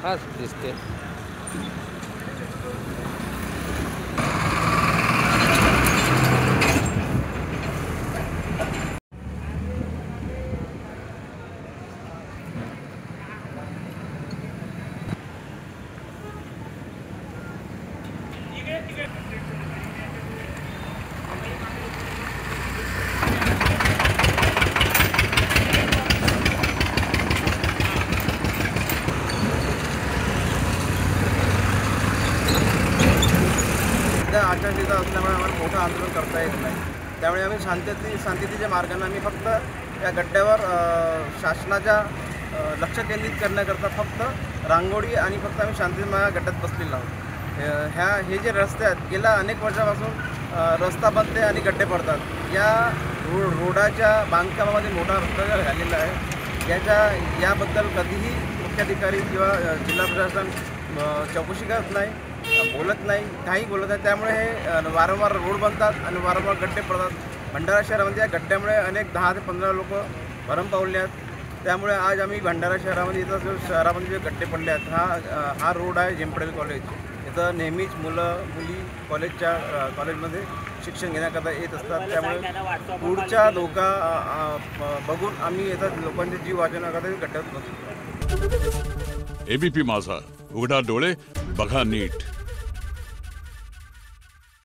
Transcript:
खास दिसते. आचारसंहिता असल्यामुळे आम्हाला मोठं आंदोलन करता येत नाही. त्यामुळे आम्ही शांततेच्या मार्गाने आम्ही फक्त या गड्ड्यावर शासनाच्या लक्ष केंद्रित करण्याकरता फक्त रांगोळी आणि फक्त आम्ही शांततेच्या गड्ड्यात बसलेलो आहोत. हे जे रस्ते आहेत गेल्या अनेक वर्षापासून रस्ता बनते आणि गड्डे पडतात. या रोडाच्या बांधकामामध्ये मोठा भ्रष्टाचार झालेला आहे. याबद्दल कधीही मुख्याधिकारी किंवा जिल्हा प्रशासन चौकशी करत नाही, बोलत नाही, काही बोलत नाही. त्यामुळे हे वारंवार रोड बनतात आणि वारंवार गड्डे पडतात. भंडारा शहरामध्ये या गड्ड्यामुळे अनेक 10 ते 15 लोक भरम पावले आहेत. त्यामुळे आज आम्ही भंडारा शहरामध्ये इथं शहरामध्ये जे गड्डे पडले आहेत हा रोड आहे जेमपडेल कॉलेज. इथं नेहमीच मुली कॉलेजमध्ये शिक्षण घेण्याकरता येत असतात. त्यामुळे पुढचा धोका बघून आम्ही इथं लोकांचे जीव वाचवण्याकरता गड्ड्यात बसतो. एबीपी माझा, उघडा डोळे बघा नीट.